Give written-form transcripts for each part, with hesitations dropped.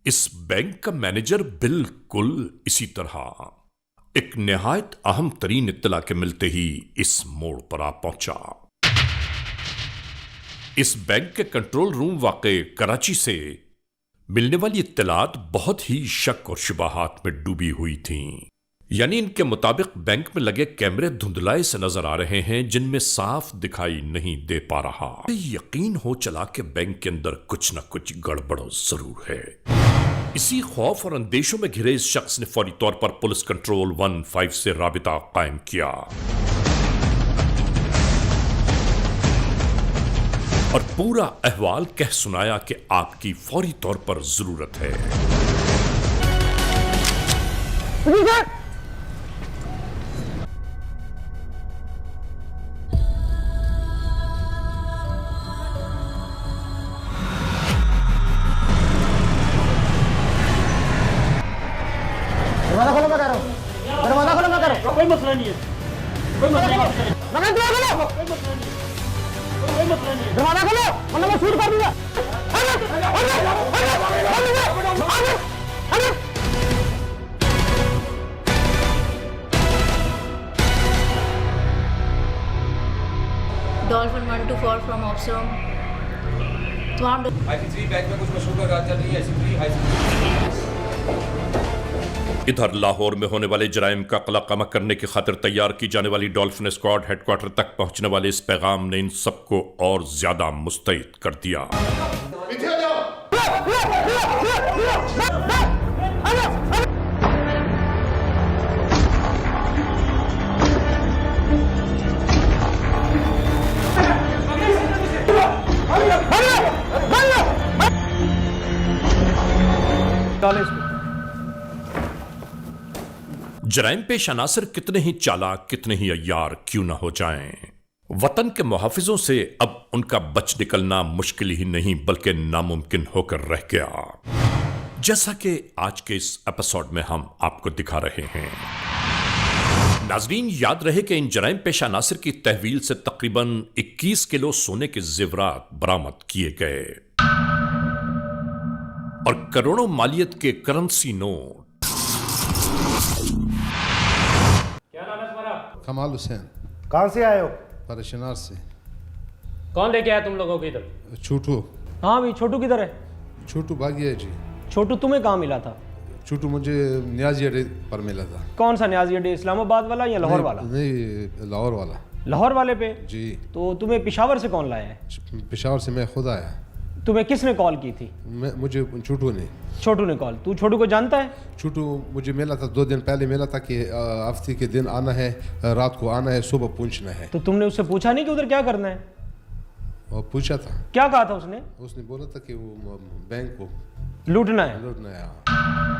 इस बैंक का मैनेजर बिल्कुल इसी तरह एक निहायत अहम तरीन इत्तला के मिलते ही इस मोड़ पर आ पहुंचा। इस बैंक के कंट्रोल रूम वाक़े कराची से मिलने वाली इत्तलात बहुत ही शक और शुबहात में डूबी हुई थीं। यानी इनके मुताबिक बैंक में लगे कैमरे धुंधलाए से नजर आ रहे हैं, जिनमें साफ दिखाई नहीं दे पा रहा। यकीन हो चला कि बैंक के अंदर कुछ न कुछ गड़बड़ जरूर है। इसी खौफ और अंदेशों में घिरे इस शख्स ने फौरी तौर पर पुलिस कंट्रोल 15 से राबिता कायम किया और पूरा अहवाल कह सुनाया कि आपकी फौरी तौर पर जरूरत है। दरवाजा खोलो, मैं कह रहा हूँ दरवाजा खोलो, मैं कह रहा हूँ। कोई मसला नहीं है, कोई मसला नहीं है, मगर दरवाजा खोलो, कोई मसला नहीं है, कोई मसला नहीं है। दरवाजा खोलो वरना मैं शूट कर दूंगा। डॉल्फिन 124 फ्रॉम ऑप्सरम। आई बैंक में कुछ मशहूर रात चल रही है, ऐसी इधर लाहौर में होने वाले जराइम का कलाकमा करने की खातिर तैयार की जाने वाली डॉल्फिन स्क्वाड हेडक्वार्टर तक पहुंचने वाले इस पैगाम ने इन सबको और ज्यादा मुस्तैद कर दिया। जराइम पेश अनासर कितने ही चालाक, कितने ही अय्यार क्यों ना हो जाएं, वतन के मुहाफिजों से अब उनका बच निकलना मुश्किल ही नहीं बल्कि नामुमकिन होकर रह गया, जैसा कि आज के इस एपिसोड में हम आपको दिखा रहे हैं। नाजरीन, याद रहे कि इन जराइम पेश अनासर की तहवील से तकरीबन 21 किलो सोने के जेवरात बरामद किए गए और करोड़ों मालियत के करेंसी नोट। कमाल हुसैन। कहाँ से आए हो? परशनार से। कौन लेके आया तुम लोगों को इधर? छोटू। हाँ भाई, छोटू किधर है? छोटू भाग गया जी। छोटू तुम्हें कहाँ मिला था? छोटू मुझे न्याजी अड्डे पर मिला था। कौन सा न्याजी अड्डे, इस्लामाबाद वाला या लाहौर वाला? नहीं, लाहौर वाला। लाहौर वाले पे जी। तो तुम्हें पेशावर से कौन लाया है? पेशावर से मैं खुद आया। तुम्हें किसने कॉल की थी? मुझे छोटू ने। छोटू ने कॉल। तू छोटू को जानता है? छोटू मुझे मिला था 2 दिन पहले मिला था कि हफ्ते के दिन आना है, रात को आना है, सुबह पहुंचना है। तो तुमने उससे पूछा नहीं कि उधर क्या करना है? और पूछा था। क्या कहा था उसने? उसने बोला था कि वो बैंक को लूटना है। लूटना है।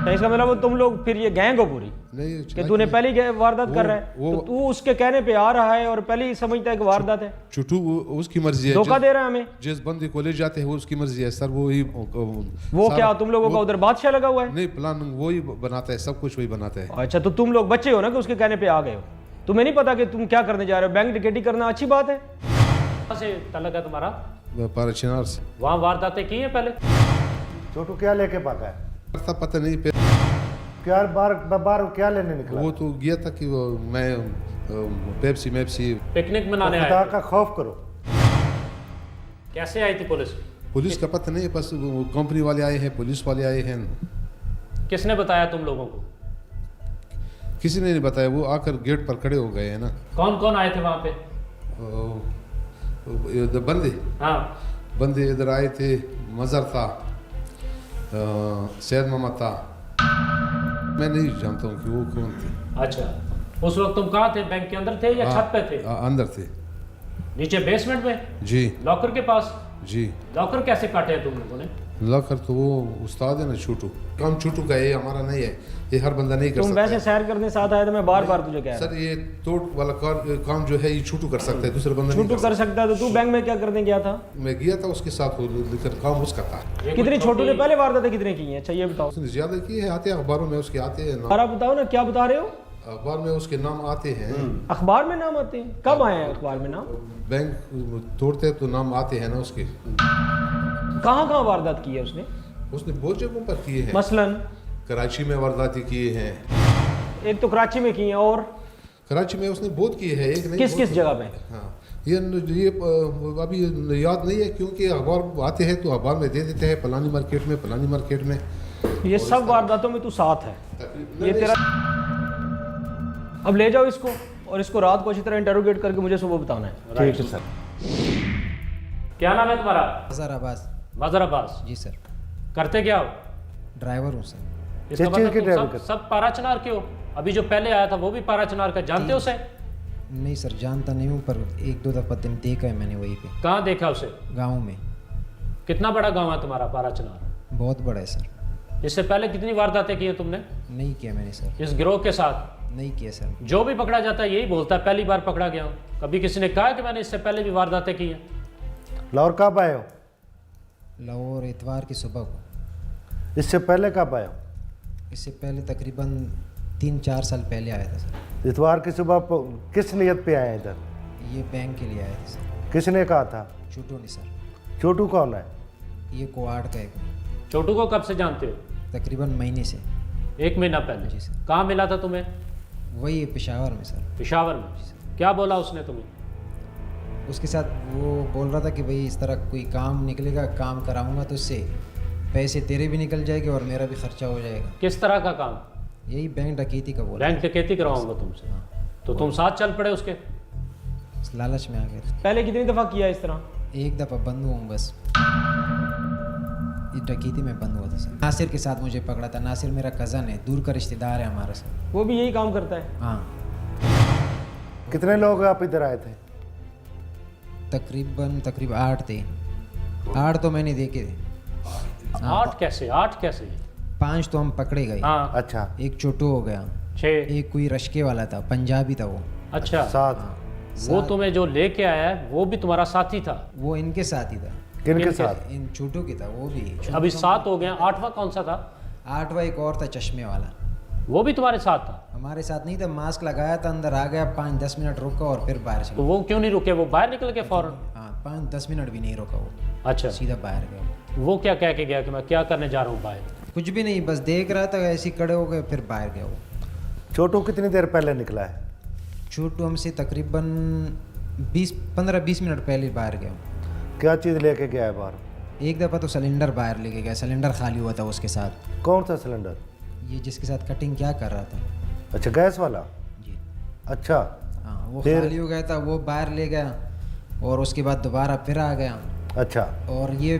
तो इसका मतलब वो तुम लोग फिर ये गैंग हो पूरी नहीं कि तूने पहली वारदात कर रहा है, तो तू उसके कहने पे आ रहा है और पहले ही समझता है कि वारदात है। छोटू उसकी मर्जी है, धोखा दे रहा है हमें। जिस बंदे को ले जाते हैं वो उसकी मर्जी है सर। वो ही क्या तुम लोगों का उधर बादशाह लगा हुआ है? नहीं, प्लान वो ही बनाता है, सब कुछ वही बनाता है। अच्छा, तो तुम लोग बच्चे हो ना कि उसके कहने पे आ गए हो? तुम्हें नहीं पता कि तुम क्या करने जा रहे हो? बैंक डिकेटी करना अच्छी बात है। कहाँ से तलक है तुम्हारा? परशनार से। वहाँ वारदातें की हैं पहले? छोटू क्या लेके भागा है? पता नहीं फिर क्या बार क्या लेने निकला? वो तो गया था कि वो मैं पेप्सी पिकनिक मनाने खुदा आए का खौफ करो। कैसे आई थी पुलिस? पुलिस का पता नहीं, बस कंपनी वाले आए हैं, पुलिस वाले आए हैं। किसने बताया तुम लोगों को? किसी ने नहीं बताया, वो आकर गेट पर खड़े हो गए हैं ना। कौन कौन आए थे वहाँ पे? बंदे हाँ, बंदे इधर आए थे। मजर था, सैयद मामा था। मैं नहीं जानता हूँ कि वो कौन थे। अच्छा, उस वक्त तुम कहाँ थे? बैंक के अंदर थे या छत पे थे? अंदर थे। नीचे बेसमेंट में? जी। लॉकर के पास? जी। लॉकर कैसे काटे हैं तुम लोगों ने? लॉकर तो वो उस्ताद है ना छोटू। काम छोटू का है, हमारा नहीं है। ये हर बंदा नहीं कर तुम सकता। वैसे सैर करने साथ आए तो मैं बार बार तुझे कह रहा सर, ये तोड़ वाला काम जो है ये छोटू कर सकता है, दूसरा बंदा नहीं छोटू कर सकता है। तो तू बैंक में क्या करने गया था? मैं गया था उसके साथ, लेकिन काम उसका था। कितनी छोटू ने पहले वारदातें कितने की हैं? अच्छा ये बताओ। उसने ज्यादा की है, आते हैं अखबारों में उसके आते हैं और आप बताओ ना, क्या बता रहे हो? अखबार में उसके नाम आते हैं। अखबार में नाम आते हैं? कब आए हैं अखबार में नाम? बैंक तोड़ते हैं तो नाम आते हैं ना उसके। कहाँ कहाँ वारदात की है उसने? उसने बहुत जगहों पर किए हैं। मसलन कराची में वारदातें किए हैं। एक तो कराची में किए हैं, और कराची में उसने बहुत किए हैं, एक नहीं किस बहुत किस जगह पे? हाँ, ये अभी याद नहीं है, क्योंकि अखबार आते हैं तो अखबार में दे देते हैं फलानी मार्केट में, फलानी मार्केट में। ये सब वारदातों में तू साथ है, ये तेरा। अब ले जाओ इसको, और इसको रात को अच्छी तरह इंटरोगेट करके मुझे सुबह बताना है। ठीक है सर। क्या नाम है तुम्हारा? मज़हर अब्बास। मज़हर अब्बास। जी सर। करते क्या हो? ड्राइवर हूँ सर। इसका किस चीज़ मतलब की तुम ड्राइविंग सब पारा चनार के हो? अभी जो पहले आया था वो भी पारा चनार का, जानते हो उसे? नहीं सर, जानता नहीं हूँ, पर एक दो दफ़ा दिन देखा है मैंने वहीं पे, कहाँ देखा उसे? गाँव में। कितना बड़ा गांव है तुम्हारा पारा चनार? बहुत बड़ा है सर। इससे पहले कितनी वारदातें की हैं तुमने नहीं किया मैंने सर। इस गिरोह के साथ? नहीं किया सर। जो भी पकड़ा जाता है यही बोलता है पहली बार पकड़ा गया हूँ। कभी किसी ने कहा है कि मैंने इससे पहले भी वारदातें की हैं? लाहौर कब आए हो? लाहौर इतवार की सुबह को। इससे पहले कब आए हो? इससे पहले तकरीबन 3-4 साल पहले आया था सर। इतवार की सुबह किस नियत पे आए हैं इधर? ये बैंक के लिए आया था सर। किसने कहा था? छोटू ने सर। छोटू कौन है? ये कोआड़ का एक, छोटू को कब से जानते हो? तकरीबन महीने से। 1 महीना पहले। जी सर। कहाँ मिला था तुम्हें? वही पेशावर में सर। पेशावर में। क्या बोला उसने तुम्हें? उसके साथ वो बोल रहा था कि भाई इस तरह कोई काम निकलेगा, काम कराऊंगा तो उससे पैसे तेरे भी निकल जाएंगे और मेरा भी खर्चा हो जाएगा। किस तरह का काम? यही बैंक डकैती का बोल। बैंक डकैती करवाऊंगा तुमसे। तो तुम साथ चल पड़े उसके? लालच में आ गए थे। पहले कितनी दफ़ा किया इस तरह? एक दफ़ा बंद हुआ हूँ बस। ये डकैती में बंद हुआ था सर। नासिर के साथ मुझे पकड़ा था। नासिर मेरा कज़न है, दूर का रिश्तेदार है हमारा सर। वो भी यही काम करता है? हाँ। कितने लोग आप इधर आए थे? तकरीबन 8 थे। 8 तो मैंने देखे थे। 8 कैसे? 8 कैसे? 5 तो हम पकड़े गए। हाँ। अच्छा। एक छोटू हो गया। 6। एक कोई रश्के वाला था, पंजाबी था वो। अच्छा। 7। वो तुम्हें जो लेके आया है वो भी तुम्हारा साथी था? वो इनके साथ ही था। किनके साथ? इन छोटू के था वो भी। अभी 7 हो गए। 8वां कौन सा था? 8वां एक और था, चश्मे वाला। वो भी तुम्हारे साथ था? हमारे साथ नहीं था, मास्क लगाया था, अंदर आ गया, 5-10 मिनट रुका और फिर बाहर तो चला। वो क्यों नहीं रुके? वो बाहर निकल के फौरन? हाँ, 5-10 मिनट भी नहीं रुका वो, अच्छा। सीधा बाहर गया। वो क्या कह के गया कि मैं क्या करने जा रहा हूँ बाहर? कुछ भी नहीं, बस देख रहा था, ऐसे ही खड़े हो गए, फिर बाहर गया वो। छोटू कितनी देर पहले निकला है? छोटू हमसे तकरीबन 15-20 मिनट पहले बाहर गया। क्या चीज़ लेके गया है बाहर? एक दफ़ा तो सिलेंडर बाहर लेके गया, सिलेंडर खाली हुआ था उसके साथ। कौन सा सिलेंडर? ये जिसके साथ कटिंग क्या कर रहा था। अच्छा, गैस वाला? जी अच्छा। हाँ, वो फिर? खाली हो गया था, वो बाहर ले गया और उसके बाद दोबारा फिर आ गया। अच्छा। और ये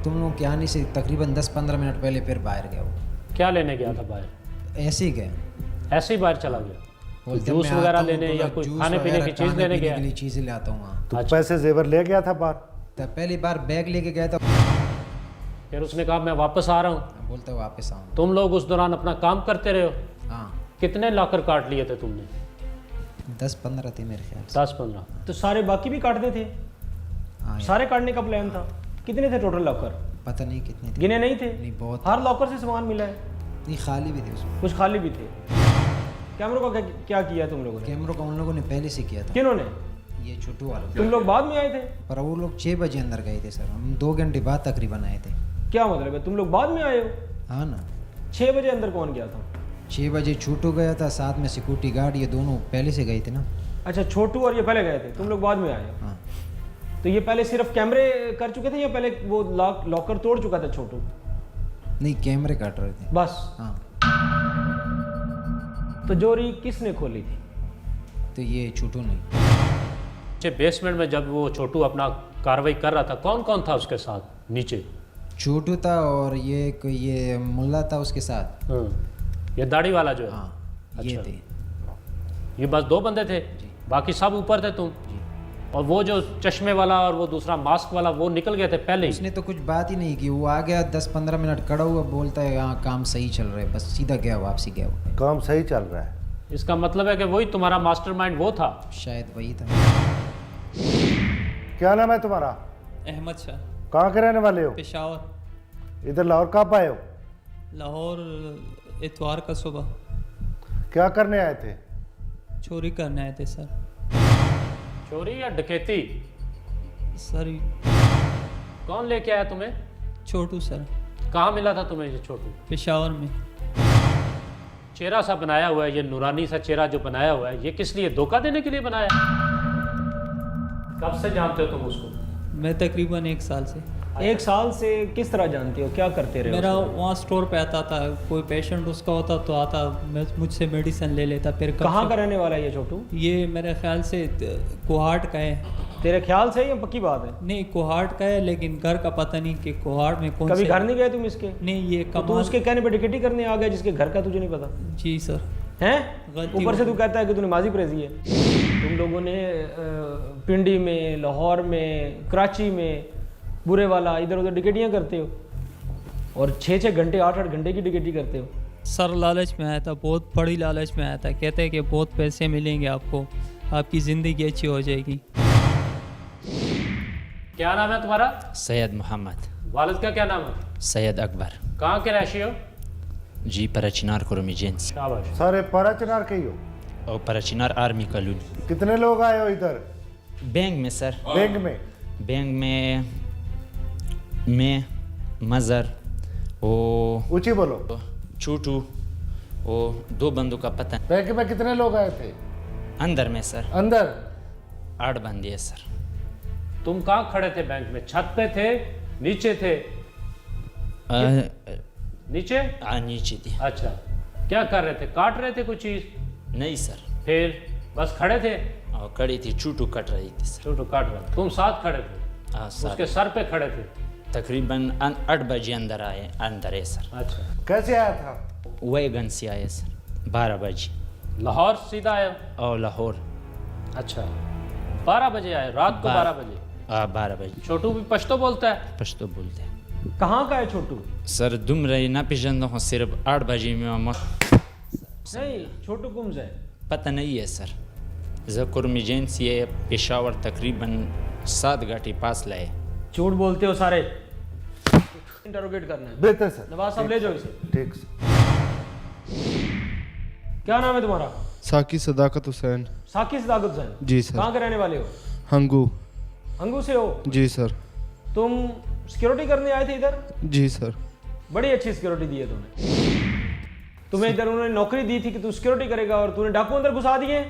तुम लोग के आने से तकरीबन 10-15 मिनट पहले फिर बाहर गया वो। क्या लेने गया था बाहर? ऐसे ही गया। ऐसे ही बाहर चला गया? कोई बोलते जूस मैं वगैरह आता हूँ लेने तो या मैं कोई जूस खाने पीने वगैरह, की चीज़ खाने लेने पीने गया? के लिए चीज़ें लाता हूँ वहाँ। तो अच्छा। पैसे जेवर ले गया था बाहर? तो पहली बार बैग लेके गया था। फिर उसने कहा मैं वापस आ रहा हूँ? बोलता वापस आऊँ। तुम लोग उस दौरान अपना काम करते रहे हो? हाँ, कितने लॉकर काट लिए थे तुमने? 10-15 थे मेरे ख्याल से। 10-15। तो सारे बाकी भी काटते थे? हाँ, सारे काटने का प्लान था? कितने थे टोटल लॉकर? पता नहीं कितने थे। गिने नहीं थे? नहीं, बहुत। हर लॉकर से सामान मिला है? नहीं, खाली भी थे उसमें। कुछ खाली भी थे। कैमरों का क्या किया तुम लोगों ने? कैमरों का उन लोगों ने पहले से किया था। किन्होंने? ये छोटू वालों ने। तुम लोग बाद में आए थे? पर वो लोग 6 बजे अंदर गए थे सर, हम 2 घंटे बाद तकरीबन आए थे। क्या मतलब है, तुम लोग बाद में आए हो? हाँ ना। 6 बजे अंदर कौन गया था? 6 बजे छोटू गया था, साथ में सिक्योरिटी गार्ड, ये दोनों पहले से गए थे ना। अच्छा, छोटू और ये पहले गए थे, तुम लोग बाद में आए हो? हाँ। तो ये पहले सिर्फ कैमरे कर चुके थे या पहले वो लॉकर तोड़ चुका था छोटू? नहीं, कैमरे काट रहे थे बस। हाँ। तो चोरी किसने खोली थी? तो ये छोटू नहीं। बेसमेंट में जब वो छोटू अपना कार्रवाई कर रहा था, कौन कौन था उसके साथ नीचे? छोटू था और ये मुल्ला था उसके साथ। ये दाढ़ी वाला जो है? हाँ, ये अच्छा। थे। ये बस 2 बंदे थे? बाकी सब ऊपर थे तुम? और वो जो चश्मे वाला और वो दूसरा मास्क वाला वो निकल गए थे पहले ही? उसने तो कुछ बात ही नहीं की, वो आ गया 10-15 मिनट खड़ा हुआ, बोलता है यहाँ काम सही चल रहा है, बस सीधा गया, वापसी गया वो। काम सही चल रहा है? इसका मतलब है कि वही तुम्हारा मास्टरमाइंड वो था? शायद वही था। क्या नाम है तुम्हारा? अहमद शाह, कहाँ के रहने वाले हो? पेशावर। इधर लाहौर कब आए हो? लाहौर इतवार का सुबह। क्या करने आए थे? चोरी करने आए थे सर। चोरी या डकैती? सर कौन लेके आया तुम्हें? छोटू सर। कहाँ मिला था तुम्हें ये छोटू? पेशावर में। चेहरा सा बनाया हुआ है, ये नूरानी सा चेहरा जो बनाया हुआ है, ये किस लिए? धोखा देने के लिए बनाया? कब से जानते हो तुम उसको? मैं तकरीबन 1 साल से। 1 साल से किस तरह जानते हो, क्या करते रहे? मेरा वहाँ स्टोर पे आता था, कोई पेशेंट उसका होता तो आता, मैं मुझसे मेडिसिन ले लेता। फिर कहाँ का रहने वाला है ये छोटू? ये मेरे ख्याल से कोहाट का है। तेरे ख्याल से या पक्की बात है? नहीं, कोहाट का है, लेकिन घर का पता नहीं कि कोहाट में कौन। कभी घर नहीं गए तुम इसके? नहीं, ये तो तू उसके कहने पे टिकट ही करने आ गया जिसके घर का तुझे नहीं पता? जी सर। हैं? ऊपर से तू कहता है कि तू नमाजी परहेजी है। तुम लोगों ने पिंडी में, लाहौर में, कराची में, बुरे वाला, इधर उधर टिकटियाँ करते हो और 6-6 घंटे 8-8 घंटे की टिकटी करते हो। सर लालच में आया था, बहुत बड़ी लालच में आया था। कहते हैं कि बहुत पैसे मिलेंगे आपको, आपकी ज़िंदगी अच्छी हो जाएगी। क्या नाम है तुम्हारा? सैयद मोहम्मद। वालिद का क्या नाम है? सैयद अकबर। कहाँ के रहशी हो? जी परचिनार कुरुमी जेंस। शाबाश। सारे परचनार के ही हो? और परचिनार आर्मी कॉलोनी। कितने लोग आए हो इधर? बैंक में सर। बैंक में? बैंक में मैं, मज़र, वो ऊंची बोलो। छोटू, वो 2 बंदों का पता। बैंक में कितने लोग आए थे? अंदर में सर। अंदर 8 बंदे हैं सर। तुम कहाँ खड़े थे बैंक में? छत पे थे, नीचे थे? नीचे? नीचे थी। अच्छा, क्या कर रहे थे? काट रहे थे कुछ चीज? नहीं सर। फिर बस खड़े थे? और खड़ी थी, छोटू कट रही थी सर। छोटू काट रहे, तुम साथ खड़े थे? हाँ सर। उसके सर पे खड़े थे? तकरीबन 8 बजे अंदर है सर। अच्छा, कैसे आया था? वैगन से आए सर 12 बजे। लाहौर सीधा आया? और लाहौर। अच्छा, 12 बजे आए, रात को 12 बजे? 12 बजे। छोटू भी पश्तो बोलता है? पश्तो बोलते हैं। कहाँ का है छोटू? सर दुम रही ना पिछले हो, सिर्फ 8 बजे में नहीं, छोटू गुम्स है। पता नहीं है सर। जकुर में एजेंसी है, पेशावर तकरीबन 7 घाटी पास लाए। झूठ बोलते हो सारे। इंटरोगेट करना है। बेहतर सर। नवाज साहब ले जाओ इसे। ठीक सर। क्या नाम है तुम्हारा? साकी सदाकत हुसैन। साकी सदाकत हुसैन? जी सर। कहाँ के रहने वाले हो? हंगू। हंगू से हो? जी सर। तुम सिक्योरिटी करने आए थे इधर? जी सर। बड़ी अच्छी सिक्योरिटी दी है तुम्हें इधर उन्होंने नौकरी दी थी कि तू सिक्योरिटी करेगा और तूने डाकू अंदर घुसा दिए।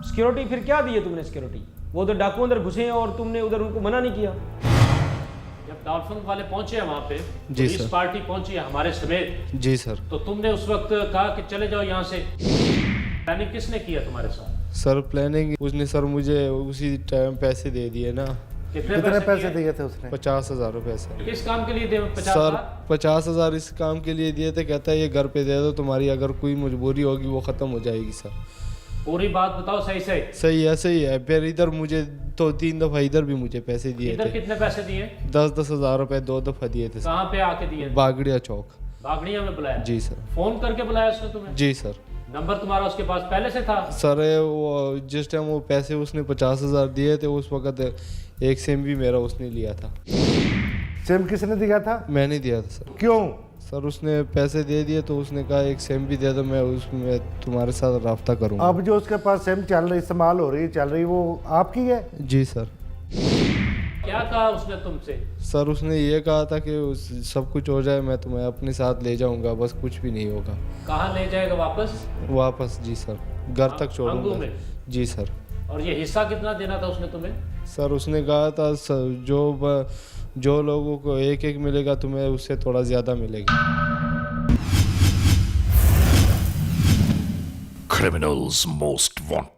सिक्योरिटी फिर क्या दी है तुमने सिक्योरिटी? वो उधर डाकू अंदर घुसे हैं और तुमने उधर उनको मना नहीं किया। जब डॉल्फिन वाले पहुंचे हैं वहाँ पे, जी पुलिस सर। पार्टी पहुंची है हमारे समेत, जी सर। तो तुमने उस वक्त कहा कि चले जाओ यहाँ से। प्लानिंग किसने किया तुम्हारे साथ? सर प्लानिंग उसने सर मुझे उसी टाइम पैसे दे दिए ना। कितने पैसे दिए थे उसने? 50,000 रुपये सर। किस काम के लिए दिए? 50,000? सर 50,000 इस काम के लिए दिए थे। कहता है ये घर पे दे दो, तुम्हारी अगर कोई मजबूरी होगी वो ख़त्म हो जाएगी सर। पूरी बात बताओ सही से। सही है। फिर इधर मुझे तो 3 दफ़ा इधर भी मुझे पैसे दिए इधर थे। कितने पैसे दिए? 10-10 हज़ार रुपये 2 दफ़ा दिए थे सर। कहाँ पे आके दिए? बागड़िया चौक। बागड़िया में बुलाया? जी सर। फोन करके बुलाया उसने तुम्हें? जी सर। नंबर तुम्हारा उसके पास पहले से था? सर वो जिस टाइम वो पैसे उसने 50,000 दिए थे उस वक्त एक सिम भी मेरा उसने लिया था। सिम किसने दिया था? मैंने दिया था सर। क्यों? सर उसने पैसे दे दिए तो उसने कहा एक सिम भी दे दो, मैं उसमें तुम्हारे साथ राब्ता करूँगा। अब जो उसके पास सिम चल रही, इस्तेमाल हो रही चल रही, वो आपकी है? जी सर। क्या कहा उसने तुमसे? सर उसने ये कहा था कि सब कुछ हो जाए मैं तुम्हें अपने साथ ले जाऊंगा, बस कुछ भी नहीं होगा। कहाँ ले जाएगा वापस? वापस? जी सर, घर तक हंगू छोड़ूंगा। में? जी सर। और ये हिस्सा कितना देना था उसने तुम्हें? सर उसने कहा था जो लोगों को एक मिलेगा तुम्हें उससे थोड़ा ज़्यादा मिलेगा। Criminals most wanted.